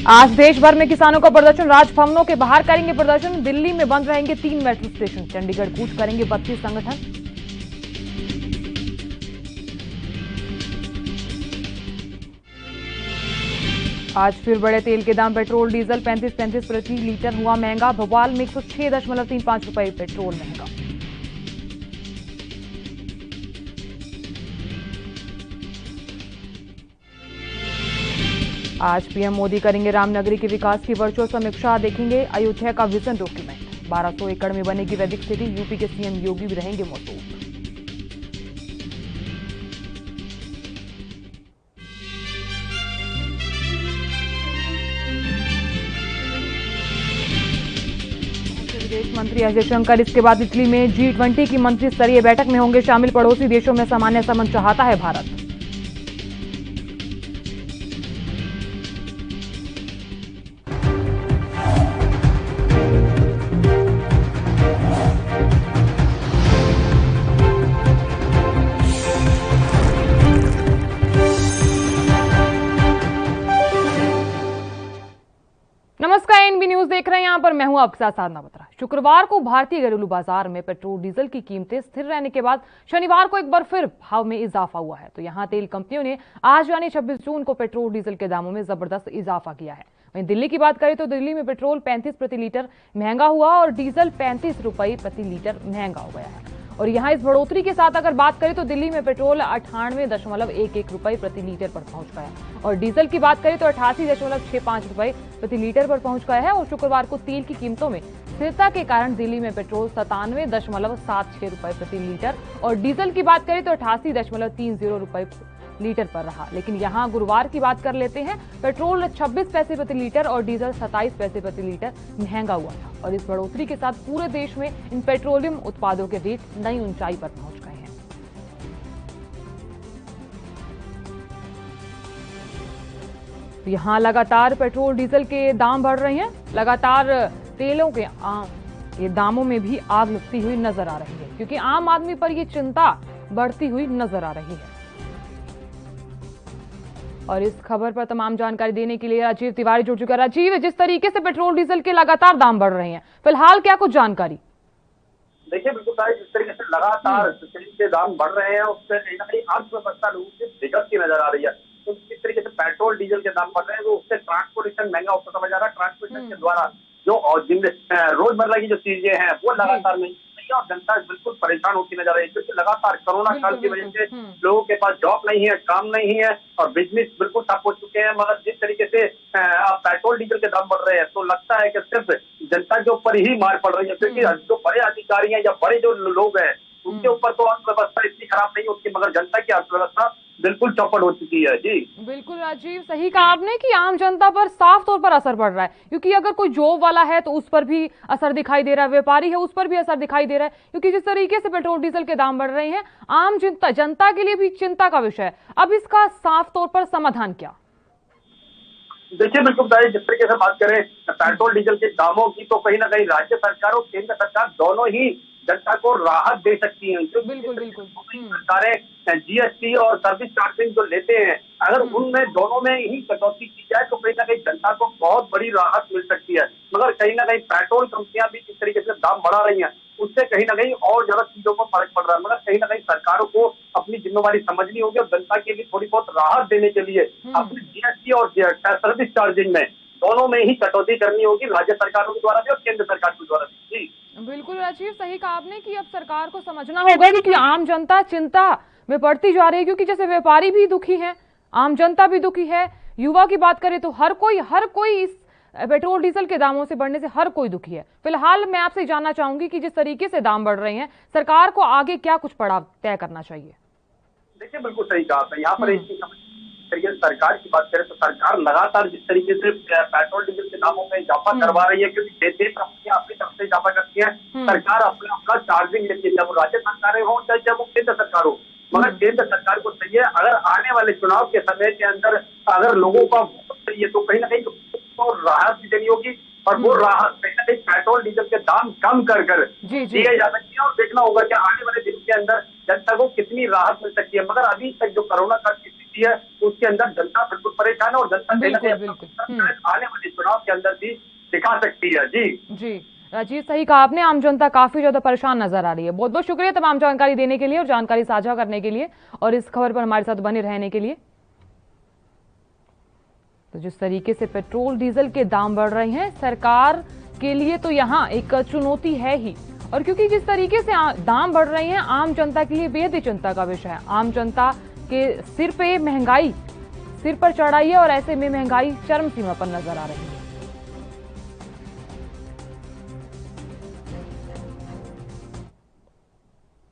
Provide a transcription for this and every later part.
आज देश भर में किसानों का प्रदर्शन, राजभवनों के बाहर करेंगे प्रदर्शन। दिल्ली में बंद रहेंगे 3 मेट्रो स्टेशन, चंडीगढ़ कूच करेंगे 32 संगठन। आज फिर बढ़े तेल के दाम, पेट्रोल डीजल 35 प्रति लीटर हुआ महंगा। भोपाल में 106.35 रुपए पेट्रोल महंगा। आज पीएम मोदी करेंगे रामनगरी के विकास की वर्चुअल समीक्षा, देखेंगे अयोध्या का विजन डॉक्यूमेंट। 1200 एकड़ में बनेगी वैदिक सिटी, यूपी के सीएम योगी भी रहेंगे मौजूद। विदेश मंत्री एस जयशंकर इसके बाद इटली में G20 की मंत्री स्तरीय बैठक में होंगे शामिल। पड़ोसी देशों में सामान्य संबंध चाहता है भारत। नमस्कार, एनबी न्यूज देख रहे हैं। यहां पर मैं हूं आपके साथ साधना बत्रा। शुक्रवार को भारतीय घरेलू बाजार में पेट्रोल डीजल की कीमतें स्थिर रहने के बाद शनिवार को एक बार फिर भाव में इजाफा हुआ है। तो यहां तेल कंपनियों ने आज यानी 26 जून को पेट्रोल डीजल के दामों में जबरदस्त इजाफा किया है। वहीं दिल्ली की बात करें तो दिल्ली में पेट्रोल 35 प्रति लीटर महंगा हुआ और डीजल 35 रुपए प्रति लीटर महंगा हो गया है। और यहाँ इस बढ़ोतरी के साथ अगर बात करें तो दिल्ली में पेट्रोल 98.11 रुपए प्रति लीटर पर पहुंच गया और डीजल की बात करें तो 88.65 रुपए प्रति लीटर पर पहुंच गया है। और शुक्रवार को तेल की कीमतों में स्थिरता के कारण दिल्ली में पेट्रोल 97.76 रुपए प्रति लीटर और डीजल की बात करें तो 88.30 रुपए लीटर पर रहा। लेकिन यहाँ गुरुवार की बात कर लेते हैं, पेट्रोल 26 पैसे प्रति लीटर और डीजल 27 पैसे प्रति लीटर महंगा हुआ था। और इस बढ़ोतरी के साथ पूरे देश में इन पेट्रोलियम उत्पादों के रेट नई ऊंचाई पर पहुंच गए हैं। यहाँ लगातार पेट्रोल डीजल के दाम बढ़ रहे हैं, लगातार तेलों के ये दामों में भी आग लगती हुई नजर आ रही है, क्योंकि आम आदमी पर ये चिंता बढ़ती हुई नजर आ रही है। और इस खबर पर तमाम जानकारी देने के लिए राजीव तिवारी जुड़ चुका है। राजीव, जिस तरीके से पेट्रोल डीजल के लगातार दाम बढ़ रहे हैं, फिलहाल क्या कुछ जानकारी? देखिए बिल्कुल जिस तरीके से लगातार तेल के दाम बढ़ रहे हैं, उससे कहीं ना कहीं अर्थव्यवस्था लोगों की बिगड़ती नजर आ रही है। तो जिस तरीके से पेट्रोल डीजल के दाम बढ़ रहे हैं, तो उससे ट्रांसपोर्टेशन महंगा होता समझ आ रहा है। ट्रांसपोर्टेशन के द्वारा जो रोजमर्रा की जो चीजें हैं वो लगातार नहीं और जनता बिल्कुल परेशान होती नजर आ रही है, क्योंकि लगातार कोरोना काल की वजह से लोगों के पास जॉब नहीं है, काम नहीं है और बिजनेस बिल्कुल ठप हो चुके हैं। मगर जिस तरीके से पेट्रोल डीजल के दाम बढ़ रहे हैं, तो लगता है कि सिर्फ जनता के ऊपर ही मार पड़ रही है, क्योंकि जो बड़े अधिकारी हैं या बड़े जो लोग हैं उनके ऊपर तो अर्थव्यवस्था इतनी खराब नहीं होती, मगर जनता की अर्थव्यवस्था बिल्कुल चौपट हो चुकी है। जी बिल्कुल राजीव, सही कहा आपने कि आम जनता पर साफ तौर पर असर पड़ रहा है, क्योंकि अगर कोई जॉब वाला है तो उस पर भी असर दिखाई दे रहा है, व्यापारी है उस पर भी असर दिखाई दे रहा है, क्योंकि जिस तरीके से पेट्रोल डीजल के दाम बढ़ रहे हैं, आम जनता के लिए भी चिंता का विषय है। अब इसका साफ तौर पर समाधान क्या? देखिए बिल्कुल जिस तरीके से बात करें पेट्रोल डीजल के दामों की, तो कहीं ना कहीं राज्य सरकार और केंद्र सरकार दोनों ही जनता को राहत दे सकती हैं। बिल्कुल सरकारें जीएसटी और सर्विस चार्जिंग जो लेते हैं, अगर उनमें दोनों में ही कटौती की जाए तो कहीं ना कहीं जनता को बहुत बड़ी राहत मिल सकती है। मगर कहीं ना कहीं पेट्रोल कंपनियां भी जिस तरीके से दाम बढ़ा रही हैं, उससे कहीं ना कहीं और ज्यादा चीजों को फर्क पड़ रहा है। मगर कहीं ना कहीं सरकारों को अपनी जिम्मेवारी समझनी होगी और जनता के लिए थोड़ी बहुत राहत देने के लिए अपनी जीएसटी और सर्विस चार्जिंग में दोनों में ही कटौती करनी होगी, राज्य सरकारों के द्वारा भी और केंद्र सरकार के द्वारा भी। जी बिल्कुल राजीव, सही कहा आपने कि अब सरकार को समझना होगा कि आम जनता चिंता में पड़ती जा रही है, क्योंकि जैसे व्यापारी भी दुखी हैं, आम जनता भी दुखी है, युवा की बात करें तो हर कोई इस पेट्रोल डीजल के दामों से बढ़ने से हर कोई दुखी है। फिलहाल मैं आपसे जानना चाहूंगी कि जिस तरीके से दाम बढ़ रहे हैं, सरकार को आगे क्या कुछ पड़ाव तय करना चाहिए? देखिए बिल्कुल सही कहा आपने। यहाँ पर तरीके से सरकार की बात करें तो सरकार लगातार जिस तरीके से पेट्रोल डीजल के दामों में इजाफा करवा रही है, क्योंकि देश कंपनियां अपनी तरफ से इजाफा करती है, सरकार अपना चार्जिंग लेती है, चाहे वो राज्य सरकारें हो चाहे वो केंद्र सरकार हो। मगर केंद्र सरकार को चाहिए, अगर आने वाले चुनाव के समय के अंदर अगर लोगों का वोट चाहिए तो कहीं ना कहीं तो राहत भी देनी होगी और वो राहत कहीं ना कहीं पेट्रोल डीजल के दाम कम कर दिए जा सकती है और देखना होगा कि आने वाले दिन के अंदर जनता को कितनी राहत मिल सकती है। मगर अभी तक जो कोरोना काल की स्थिति सकती है, उसके अंदर जनता बिल्कुल परेशान है और जनता बिल्कुल आने वाले चुनाव के अंदर भी दिखा सकती है। जी राजीव, सही कहा आपने, आम जनता काफी ज्यादा परेशान नजर आ रही है। बहुत बहुत शुक्रिया तमाम जानकारी देने के लिए और जानकारी साझा करने के लिए और इस खबर पर हमारे साथ बने रहने के लिए। तो जिस तरीके से पेट्रोल डीजल के दाम बढ़ रहे हैं, सरकार के लिए तो यहाँ एक चुनौती है ही, और क्योंकि जिस तरीके से दाम बढ़ रहे हैं, आम जनता के लिए बेहद ही चिंता का विषय है। आम जनता के सिर पे महंगाई सिर पर चढ़ाई है और ऐसे में महंगाई चरम सीमा पर नजर आ रही है।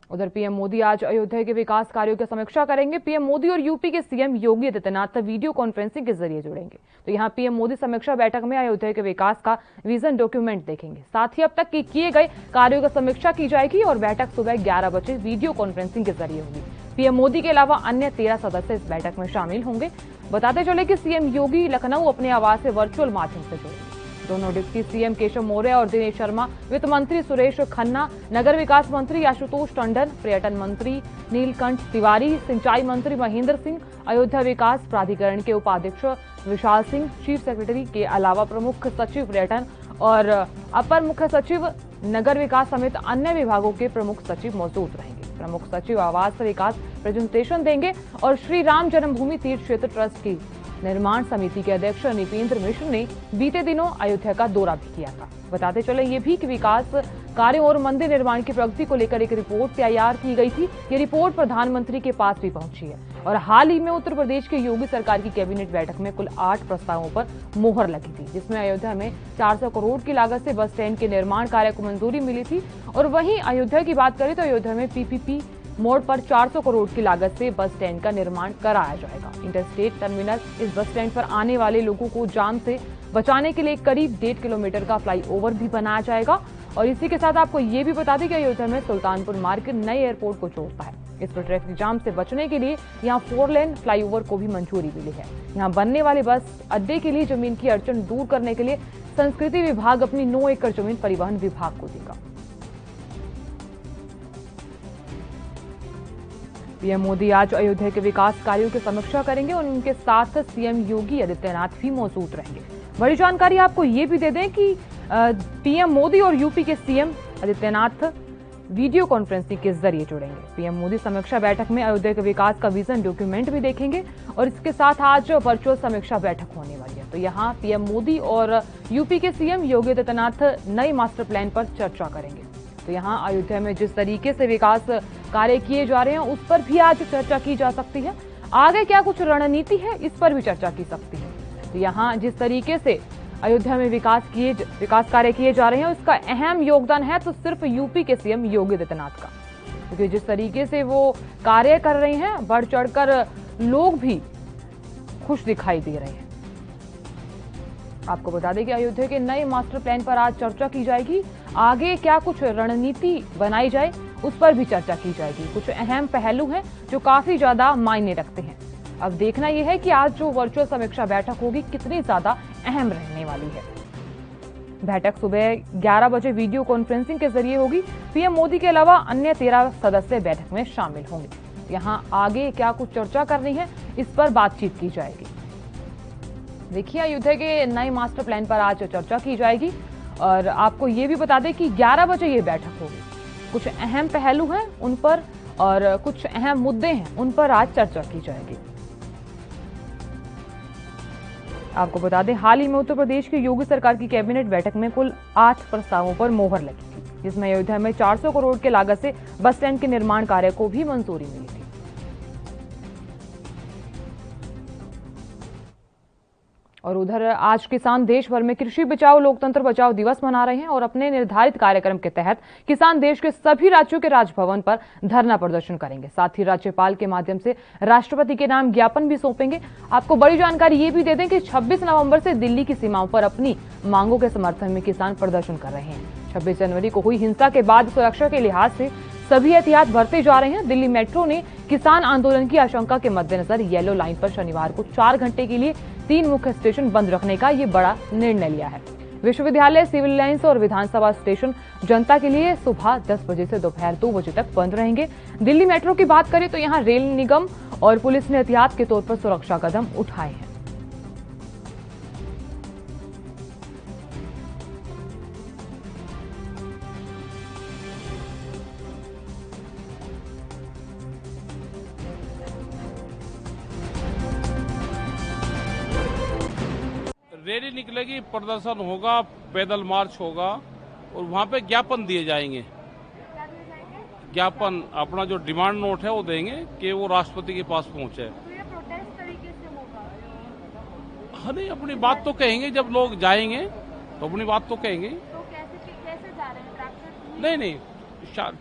उधर पीएम मोदी आज अयोध्या के विकास कार्यों की समीक्षा करेंगे। पीएम मोदी और यूपी के CM Yogi Adityanath video conferencing के जरिए जुड़ेंगे। तो यहां पीएम मोदी समीक्षा बैठक में अयोध्या के विकास का विजन डॉक्यूमेंट देखेंगे। साथ ही अब तक किए गए कार्यों की समीक्षा की जाएगी और बैठक सुबह 11 बजे वीडियो कॉन्फ्रेंसिंग के जरिए होगी। पीएम मोदी के अलावा अन्य 13 सदस्य इस बैठक में शामिल होंगे। बताते चले कि सीएम योगी लखनऊ अपने आवास से वर्चुअल माध्यम से जुड़े। दोनों डिप्टी सीएम केशव मौर्य और दिनेश शर्मा, वित्त मंत्री सुरेश खन्ना, नगर विकास मंत्री आशुतोष टंडन, पर्यटन मंत्री नीलकंठ तिवारी, सिंचाई मंत्री महेंद्र सिंह, अयोध्या विकास प्राधिकरण के उपाध्यक्ष विशाल सिंह, चीफ सेक्रेटरी के अलावा प्रमुख सचिव पर्यटन और अपर मुख्य सचिव नगर विकास समेत अन्य विभागों के प्रमुख सचिव मौजूद रहेंगे। प्रमुख सचिव आवास विकास प्रेजेंटेशन देंगे और श्री राम जन्मभूमि तीर्थ क्षेत्र ट्रस्ट की निर्माण समिति के अध्यक्ष निपेंद्र मिश्र ने बीते दिनों अयोध्या का दौरा भी किया था। बताते चले ये भी कि विकास कार्यों और मंदिर निर्माण की प्रगति को लेकर एक रिपोर्ट तैयार की गई थी। ये रिपोर्ट प्रधानमंत्री के पास भी पहुंची है और हाल ही में उत्तर प्रदेश की योगी सरकार की कैबिनेट बैठक में कुल 8 प्रस्तावों पर मोहर लगी थी, जिसमें अयोध्या में 400 करोड़ की लागत से बस स्टैंड के निर्माण कार्य को मंजूरी मिली थी। और वहीं अयोध्या की बात करें तो अयोध्या में पीपीपी मोड़ पर 400 करोड़ की लागत से बस स्टैंड का निर्माण कराया जाएगा। इंटरस्टेट टर्मिनल इस बस स्टैंड पर आने वाले लोगों को जाम से बचाने के लिए करीब 1.5 किलोमीटर का फ्लाईओवर भी बनाया जाएगा। और इसी के साथ आपको ये भी बता दें कि अयोध्या में सुल्तानपुर मार्ग नए एयरपोर्ट को जोड़ता है। इस पर ट्रैफिक जाम से बचने के लिए यहाँ 4 लेन फ्लाईओवर को भी मंजूरी मिली है। यहाँ बनने वाले बस अड्डे के लिए जमीन की अड़चन दूर करने के लिए संस्कृति विभाग अपनी 9 एकड़ जमीन परिवहन विभाग को देगा। पीएम मोदी आज अयोध्या के विकास कार्यों की समीक्षा करेंगे और उनके साथ सीएम योगी आदित्यनाथ भी मौजूद रहेंगे। बड़ी जानकारी आपको ये भी दे दें कि पीएम मोदी और यूपी के सीएम आदित्यनाथ वीडियो कॉन्फ्रेंसिंग के जरिए जुड़ेंगे। पीएम मोदी समीक्षा बैठक में अयोध्या के विकास का विजन डॉक्यूमेंट भी देखेंगे और इसके साथ आज वर्चुअल समीक्षा बैठक होने वाली है। तो यहाँ पीएम मोदी और यूपी के सीएम योगी आदित्यनाथ नए मास्टर प्लान पर चर्चा करेंगे। तो यहाँ अयोध्या में जिस तरीके से विकास कार्य किए जा रहे हैं उस पर भी आज चर्चा की जा सकती है। आगे क्या कुछ रणनीति है, इस पर भी चर्चा की सकती है। तो यहाँ जिस तरीके से अयोध्या में विकास कार्य किए जा रहे हैं उसका अहम योगदान है तो सिर्फ यूपी के सीएम योगी आदित्यनाथ का, क्योंकि जिस तरीके से वो कार्य कर रहे हैं बढ़ चढ़कर लोग भी खुश दिखाई दे रहे हैं। आपको बता दें कि अयोध्या के नए मास्टर प्लान पर आज चर्चा की जाएगी। आगे क्या कुछ रणनीति बनाई जाए उस पर भी चर्चा की जाएगी। कुछ अहम पहलू हैं जो काफी ज्यादा मायने रखते हैं। अब देखना यह है कि आज जो वर्चुअल समीक्षा बैठक होगी कितनी ज्यादा अहम रहने वाली है। बैठक सुबह 11 बजे वीडियो कॉन्फ्रेंसिंग के जरिए होगी। पीएम मोदी के अलावा अन्य 13 सदस्य बैठक में शामिल होंगे। यहाँ आगे क्या कुछ चर्चा करनी है इस पर बातचीत की जाएगी। देखिए, अयोध्या के नए मास्टर प्लान पर आज चर्चा की जाएगी और आपको ये भी बता दें कि 11 बजे ये बैठक होगी। कुछ अहम पहलू हैं उन पर और कुछ अहम मुद्दे हैं उन पर आज चर्चा की जाएगी। आपको बता दें, हाल ही में उत्तर प्रदेश की योगी सरकार की कैबिनेट बैठक में कुल 8 प्रस्तावों पर मोहर लगी थी, जिसमें अयोध्या में 400 करोड़ की लागत से बस स्टैंड के निर्माण कार्य को भी मंजूरी मिली थी। और उधर आज किसान देश भर में कृषि बचाओ लोकतंत्र बचाओ दिवस मना रहे हैं और अपने निर्धारित कार्यक्रम के तहत किसान देश के सभी राज्यों के राजभवन पर धरना प्रदर्शन करेंगे। साथ ही राज्यपाल के माध्यम से राष्ट्रपति के नाम ज्ञापन भी सौंपेंगे। आपको बड़ी जानकारी ये भी दे दें कि 26 नवंबर से दिल्ली की सीमाओं पर अपनी मांगों के समर्थन में किसान प्रदर्शन कर रहे हैं। 26 जनवरी को हुई हिंसा के बाद सुरक्षा के लिहाज से सभी एहतियात बरते जा रहे हैं। दिल्ली मेट्रो ने किसान आंदोलन की आशंका के मद्देनजर येलो लाइन पर शनिवार को 4 घंटे के लिए 3 मुख्य स्टेशन बंद रखने का ये बड़ा निर्णय लिया है। विश्वविद्यालय, सिविल लाइंस और विधानसभा स्टेशन जनता के लिए सुबह 10 बजे से दोपहर 2 बजे तक बंद रहेंगे। दिल्ली मेट्रो की बात करें तो यहां रेल निगम और पुलिस ने एहतियात के तौर पर सुरक्षा कदम उठाए हैं। रैली निकलेगी, प्रदर्शन होगा, पैदल मार्च होगा और वहाँ पे ज्ञापन दिए जाएंगे। ज्ञापन अपना जो डिमांड नोट है वो देंगे कि वो राष्ट्रपति के पास पहुंचे। तो ये प्रोटेस्ट तरीके से होगा? हाँ नहीं, अपनी बात तो कहेंगे, जब लोग जाएंगे तो अपनी बात तो कहेंगे। तो कैसे जा रहे हैं? ट्रैक्टर? नहीं,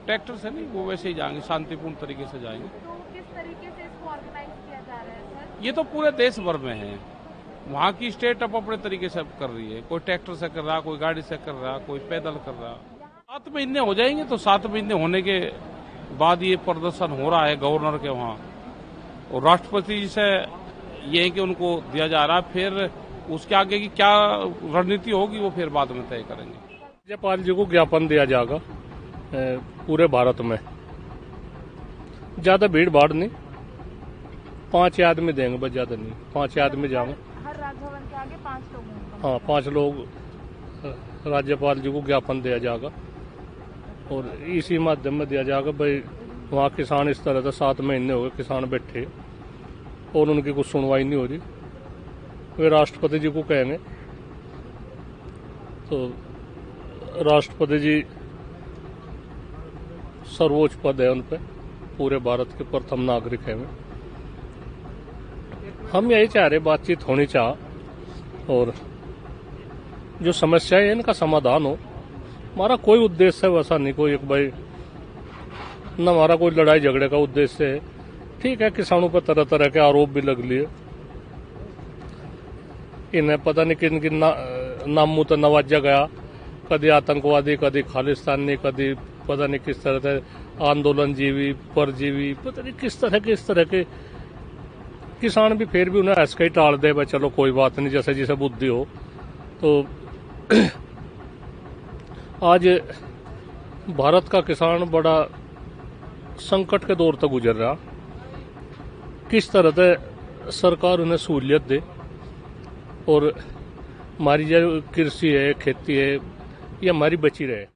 ट्रैक्टर से नहीं, वो वैसे ही जाएंगे, शांतिपूर्ण तरीके से जाएंगे। तो किस तरीके से इसको ऑर्गेनाइज किया जा रहा है सर? ये तो पूरे देश भर में है। वहाँ की स्टेट अपने तरीके से कर रही है, कोई ट्रैक्टर से कर रहा, कोई गाड़ी से कर रहा, कोई पैदल कर रहा। 7 महीने हो जाएंगे, तो 7 महीने होने के बाद ये प्रदर्शन हो रहा है गवर्नर के वहाँ, और राष्ट्रपति जी से ये है कि उनको दिया जा रहा है। फिर उसके आगे की क्या रणनीति होगी वो फिर बाद में तय करेंगे। राज्यपाल जी को ज्ञापन दिया जाएगा पूरे भारत में। ज्यादा भीड़ भाड़ नहीं, 5 आदमी देंगे, बस ज्यादा नहीं, 5 आदमी जाएंगे। हर राजभवन के आगे 5 लोग होंगे। हाँ, 5 लोग राज्यपाल जी को ज्ञापन दिया जाएगा और इसी माध्यम में दिया जाएगा। भाई वहाँ किसान इस तरह से 7 महीने हो गए किसान बैठे और उनकी कुछ सुनवाई नहीं हो रही। वे राष्ट्रपति जी को कहेंगे तो राष्ट्रपति जी सर्वोच्च पद है उन पर, पूरे भारत के प्रथम नागरिक है वे। हम यही चाह रहे, बातचीत होनी चाह और जो समस्या है इनका समाधान हो। हमारा कोई उद्देश्य है वैसा नहीं, कोई एक भाई न हमारा कोई लड़ाई झगड़े का उद्देश्य है। ठीक है, किसानों पर तरह तरह के आरोप भी लग लिए, इन्हें पता नहीं किन किन नामों तो नवाजा गया, कभी आतंकवादी, कभी खालिस्तानी, कभी पता नहीं किस तरह से आंदोलन जीवी, परजीवी, पता नहीं किस तरह के किसान भी फिर भी उन्हें ऐसे ही टाल दे, भाई चलो कोई बात नहीं, जैसे जिसे बुद्धि हो। तो आज भारत का किसान बड़ा संकट के दौर तक गुजर रहा। किस तरह से सरकार उन्हें सहूलियत दे और हमारी जो कृषि है, खेती है, ये हमारी बची रहे।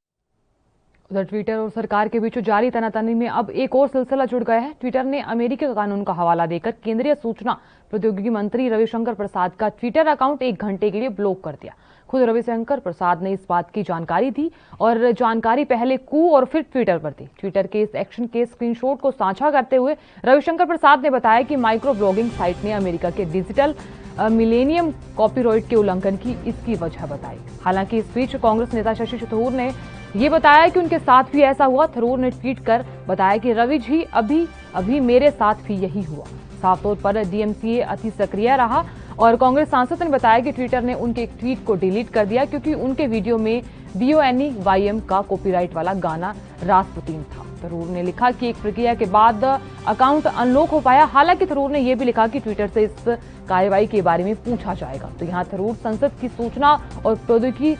उधर ट्विटर और सरकार के बीच जारी तनातनी में अब एक और सिलसिला जुड़ गया है। ट्विटर ने अमेरिकी कानून का हवाला देकर केंद्रीय सूचना प्रौद्योगिकी मंत्री रविशंकर प्रसाद का ट्विटर अकाउंट 1 घंटे के लिए ब्लॉक कर दिया। खुद रविशंकर प्रसाद ने इस बात की जानकारी दी और जानकारी पहले कू और फिर ट्विटर पर दी। ट्विटर के इस एक्शन के स्क्रीनशॉट को साझा करते हुए रविशंकर प्रसाद ने बताया कि माइक्रो ब्लॉगिंग साइट ने अमेरिका के डिजिटल मिलेनियम कॉपीराइट के उल्लंघन की इसकी वजह बताई। हालांकि इस बीच कांग्रेस नेता शशि थरूर ने ये बताया कि उनके साथ भी ऐसा हुआ। थरूर ने ट्वीट कर बताया कि रवि जी अभी मेरे साथ भी यही हुआ। साफ तौर पर डीएमसीए अति सक्रिय रहा और कांग्रेस सांसद ने बताया कि ट्विटर ने उनके एक ट्वीट को डिलीट कर दिया क्योंकि उनके वीडियो में BONEYM का कॉपीराइट वाला गाना रास्पुतीन था। थरूर ने लिखा कि एक प्रक्रिया के बाद अकाउंट अनलॉक हो पाया। हालांकि थरूर ने यह भी लिखा कि ट्विटर से इस कार्रवाई के बारे में पूछा जाएगा। तो यहाँ थरूर संसद की सूचना और प्रौद्योगिकी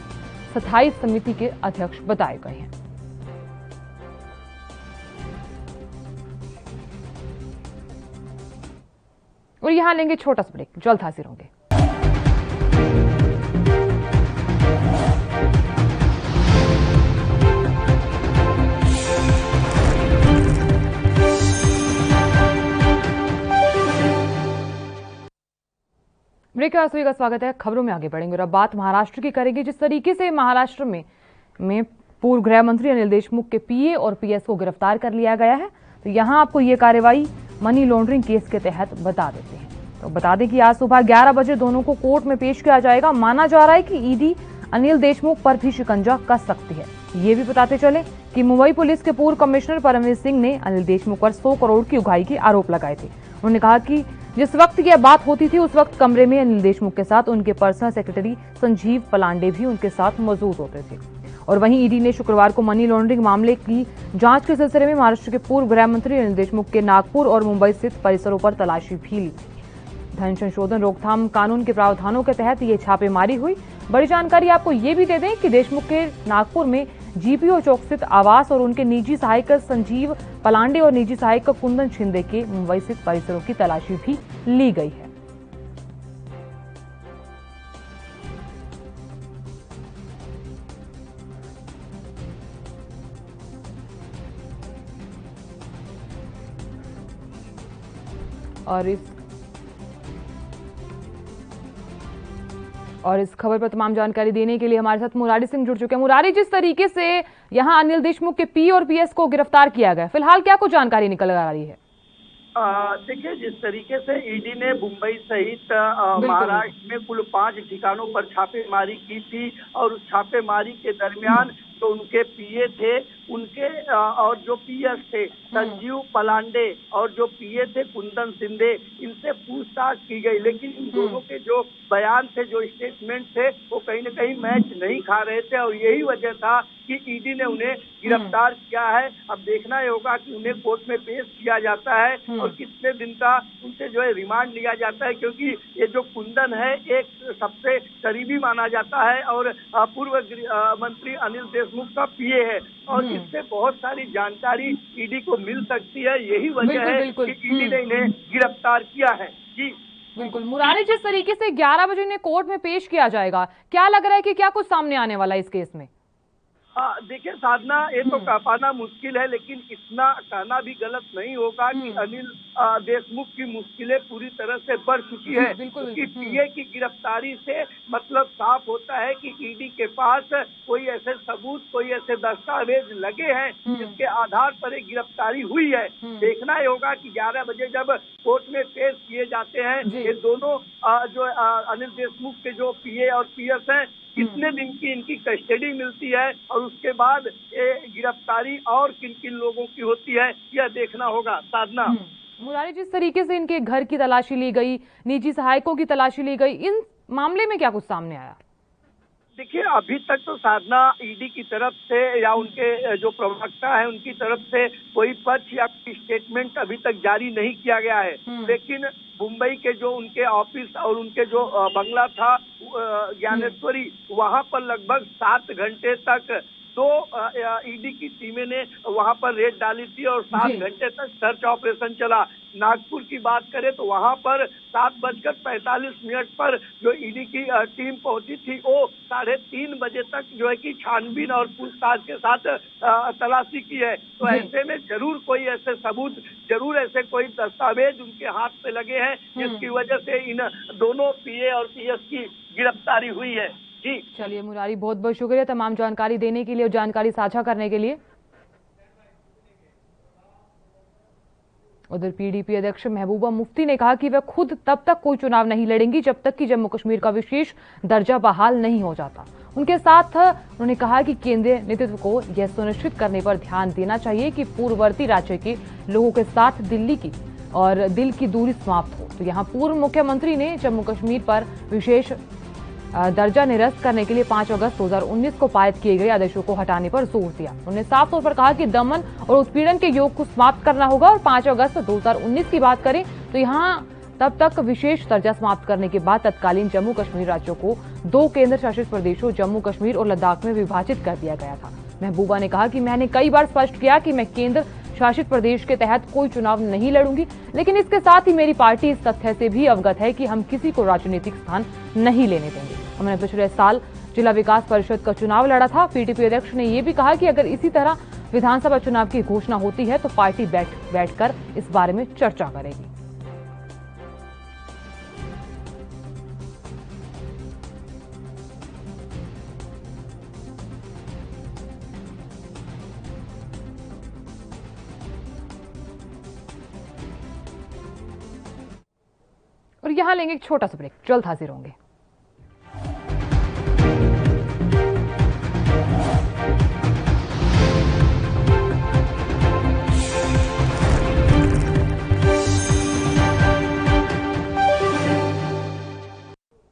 स्थायी समिति के अध्यक्ष बताए गए हैं। और यहां लेंगे छोटा सा ब्रेक, जल्द हाजिर होंगे। ब्रेक के बाद सभी का स्वागत है। खबरों में आगे बढ़ेंगे और अब बात महाराष्ट्र की करेंगे। जिस तरीके से महाराष्ट्र में पूर्व गृह मंत्री अनिल देशमुख के पीए और पीएस को गिरफ्तार कर लिया गया है, तो यहां आपको ये कार्रवाई मनी लॉन्ड्रिंग केस के तहत बता देते हैं। तो बता दें कि आज सुबह 11 बजे दोनों को कोर्ट में पेश किया जाएगा। माना जा रहा है कि ईडी अनिल देशमुख पर भी शिकंजा कस सकती है। ये भी बताते चले कि मुंबई पुलिस के पूर्व कमिश्नर परमवीर सिंह ने अनिल देशमुख पर 100 करोड़ की उगाही के आरोप लगाए थे। उन्होंने कहा कि जिस वक्त यह बात होती थी उस वक्त कमरे में अनिल देशमुख के साथ उनके पर्सनल सेक्रेटरी संजीव पलांडे भी उनके साथ मौजूद होते थे। और वहीं ईडी ने शुक्रवार को मनी लॉन्ड्रिंग मामले की जांच के सिलसिले में महाराष्ट्र के पूर्व गृह मंत्री अनिल देशमुख के नागपुर और मुंबई स्थित परिसरों पर तलाशी भी ली। धन संशोधन रोकथाम कानून के प्रावधानों के तहत ये छापेमारी हुई। बड़ी जानकारी आपको ये भी दे दें कि देशमुख के नागपुर में जीपीओ चौक स्थित आवास और उनके निजी सहायक संजीव पलांडे और निजी सहायक कुंदन शिंदे के मुंबई स्थित परिसरों की तलाशी भी ली गई है। और इस खबर पर तमाम जानकारी देने के लिए हमारे साथ मुरारी सिंह जुड़ चुके हैं। मुरारी, जिस तरीके से यहां अनिल देशमुख के पी और पीएस को गिरफ्तार किया गया, फिलहाल क्या कुछ जानकारी निकल आ रही है? देखिए, जिस तरीके से ईडी ने मुंबई सहित महाराष्ट्र में कुल 5 ठिकानों पर छापेमारी की थी और उस छापेमारी के दरमियान तो उनके पीए थे, उनके और जो पीएस थे संजीव पलांडे और जो पीए थे कुंदन शिंदे, इनसे पूछताछ की गई। लेकिन इन दोनों के जो बयान थे, जो स्टेटमेंट थे, वो कहीं न कहीं मैच नहीं खा रहे थे और यही वजह था कि ईडी ने उन्हें गिरफ्तार किया है। अब देखना ही होगा कि उन्हें कोर्ट में पेश किया जाता है और कितने दिन का उनसे जो है रिमांड लिया जाता है, क्योंकि ये जो कुंदन है एक सबसे करीबी माना जाता है और पूर्व मंत्री अनिल देशमुख का पीए है और इससे बहुत सारी जानकारी ईडी को मिल सकती है। यही वजह है कि ईडी ने इन्हें गिरफ्तार किया है। जी बिल्कुल मुरारी, जिस तरीके से 11 बजे इन्हें कोर्ट में पेश किया जाएगा, क्या लग रहा है कि क्या कुछ सामने आने वाला है इस केस में? देखिए साधना, ये तो कह पाना मुश्किल है, लेकिन इतना कहना भी गलत नहीं होगा कि अनिल देशमुख की मुश्किलें पूरी तरह से बढ़ चुकी है। क्योंकि पीए की गिरफ्तारी से मतलब साफ होता है कि ईडी के पास कोई ऐसे सबूत, कोई ऐसे दस्तावेज लगे हैं जिसके आधार पर एक गिरफ्तारी हुई है। देखना ही होगा कि 11 बजे जब कोर्ट में पेश किए जाते हैं ये दोनों जो अनिल देशमुख के जो पीए और पीएस हैं, कितने दिन की इनकी कस्टडी मिलती है और उसके बाद ये गिरफ्तारी और किन किन लोगों की होती है, यह देखना होगा। साधना, मुरारी, जिस तरीके से इनके घर की तलाशी ली गई, निजी सहायकों की तलाशी ली गई, इन मामले में क्या कुछ सामने आया? देखिए, अभी तक तो साधना ईडी की तरफ से या उनके जो प्रवक्ता है उनकी तरफ से कोई पक्ष या स्टेटमेंट अभी तक जारी नहीं किया गया है। लेकिन मुंबई के जो उनके ऑफिस और उनके जो बंगला था ज्ञानेश्वरी, वहां पर लगभग 7 घंटे तक 2 ईडी की टीमें ने वहां पर रेड डाली थी और 7 घंटे तक सर्च ऑपरेशन चला। नागपुर की बात करें तो वहां पर 7:45 पर जो ईडी की टीम पहुंची थी वो 3:30 बजे तक जो है कि छानबीन और पूछताछ के साथ तलाशी की है। तो ऐसे में जरूर कोई ऐसे सबूत, जरूर ऐसे कोई दस्तावेज उनके हाथ पे लगे हैं जिसकी वजह से इन दोनों पीए और पीएस की गिरफ्तारी हुई है। जी चलिए मुरारी, बहुत बहुत शुक्रिया तमाम जानकारी देने के लिए और जानकारी साझा करने के लिए। उधर पीडीपी अध्यक्ष महबूबा मुफ्ती ने कहा कि वह खुद तब तक कोई चुनाव नहीं लड़ेंगी जब तक कि जम्मू कश्मीर का विशेष दर्जा बहाल नहीं हो जाता। उनके साथ उन्होंने कहा कि केंद्रीय नेतृत्व को यह सुनिश्चित करने पर ध्यान देना चाहिए कि पूर्ववर्ती राज्य के लोगों के साथ दिल्ली की और दिल की दूरी समाप्त हो। तो यहाँ पूर्व मुख्यमंत्री ने जम्मू कश्मीर पर विशेष दर्जा निरस्त करने के लिए 5 अगस्त 2019 को पारित किए गए आदेशों को हटाने पर जोर दिया। उन्होंने साफ तौर पर कहा कि दमन और उत्पीड़न के योग को समाप्त करना होगा और 5 अगस्त 2019 की बात करें तो यहाँ तब तक विशेष दर्जा समाप्त करने के बाद तत्कालीन जम्मू कश्मीर राज्यों को 2 केंद्र शासित प्रदेशों जम्मू कश्मीर और लद्दाख में विभाजित कर दिया गया था। महबूबा ने कहा कि मैंने कई बार स्पष्ट किया कि मैं केंद्र शासित प्रदेश के तहत कोई चुनाव नहीं लड़ूंगी, लेकिन इसके साथ ही मेरी पार्टी इस तथ्य से भी अवगत है कि हम किसी को राजनीतिक स्थान नहीं लेने देंगे। हमने पिछले साल जिला विकास परिषद का चुनाव लड़ा था। पीडीपी अध्यक्ष ने यह भी कहा कि अगर इसी तरह विधानसभा चुनाव की घोषणा होती है तो पार्टी बैठकर इस बारे में चर्चा करेगी। और यहां लेंगे एक छोटा सा ब्रेक, जल्द हाजिर होंगे।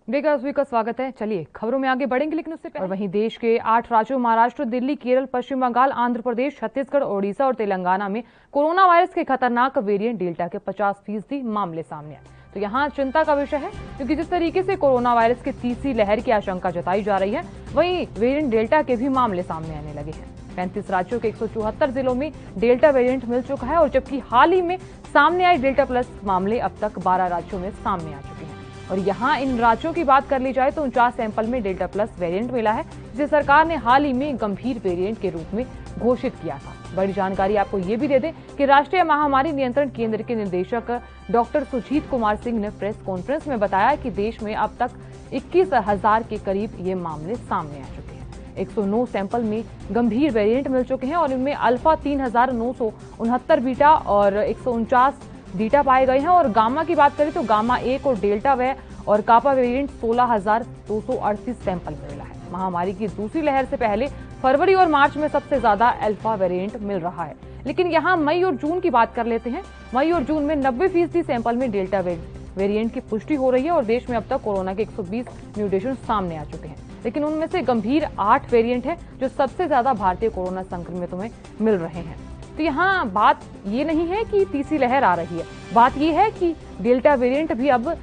ब्रेक का स्वागत है। चलिए खबरों में आगे बढ़ेंगे, लेकिन उससे पहले वहीं देश के 8 राज्यों महाराष्ट्र, दिल्ली, केरल, पश्चिम बंगाल, आंध्र प्रदेश, छत्तीसगढ़, ओडिशा और तेलंगाना में कोरोना वायरस के खतरनाक वेरिएंट डेल्टा के 50% मामले सामने आए। तो यहाँ चिंता का विषय है, क्योंकि जिस तरीके से कोरोना वायरस की तीसरी लहर की आशंका जताई जा रही है, वहीं वेरिएंट डेल्टा के भी मामले सामने आने लगे हैं। 35 राज्यों के 174 जिलों में डेल्टा वेरिएंट मिल चुका है, और जबकि हाल ही में सामने आए डेल्टा प्लस मामले अब तक 12 राज्यों में सामने आ चुके हैं। और यहाँ इन राज्यों की बात कर ली जाए तो 49 सैंपल में डेल्टा प्लस वेरिएंट मिला है, जिसे सरकार ने हाल ही में गंभीर वेरिएंट के रूप में घोषित किया था। बड़ी जानकारी आपको ये भी दे दें कि राष्ट्रीय महामारी नियंत्रण केंद्र के निदेशक डॉक्टर सुजीत कुमार सिंह ने प्रेस कॉन्फ्रेंस में बताया कि देश में अब तक 21,000 के करीब ये मामले सामने आ चुके हैं। 109 सैंपल में गंभीर वेरिएंट मिल चुके हैं, और इनमें अल्फा 3,969 बीटा और 149 बीटा पाए गए हैं। और गामा की बात करें तो गामा 1 और डेल्टा वे और कापा वेरिएंट 16,238 सैंपल में मिला है। महामारी की दूसरी लहर से पहले फरवरी और मार्च में सबसे ज्यादा अल्फा वेरिएंट मिल रहा है। लेकिन यहाँ मई और जून की बात कर लेते हैं। मई और जून में 90% सैंपल में डेल्टा वेरिएंट की पुष्टि हो रही है, और देश में अब तक कोरोना के 120 म्यूटेशन सामने आ चुके हैं। लेकिन उनमें से गंभीर 8 वेरिएंट है जो सबसे ज्यादा भारतीय कोरोना संक्रमितों में मिल रहे हैं। तो यहाँ बात ये नहीं है कि तीसरी लहर आ रही है, बात ये है कि डेल्टा वेरिएंट भी अब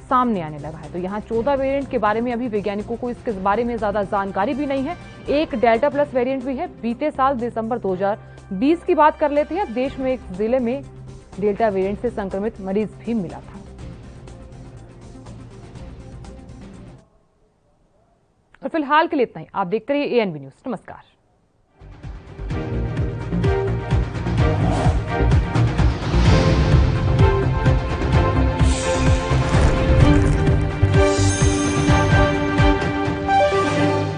सामने आने लगा है। तो यहाँ 14 वेरिएंट के बारे में अभी वैज्ञानिकों को इसके बारे में ज्यादा जानकारी भी नहीं है। एक डेल्टा प्लस वेरिएंट भी है। बीते साल दिसंबर 2020 की बात कर लेते हैं, देश में एक जिले में डेल्टा वेरिएंट से संक्रमित मरीज भी मिला था। और फिलहाल के लिए इतना ही। आप देखते रहिए ANB न्यूज। नमस्कार।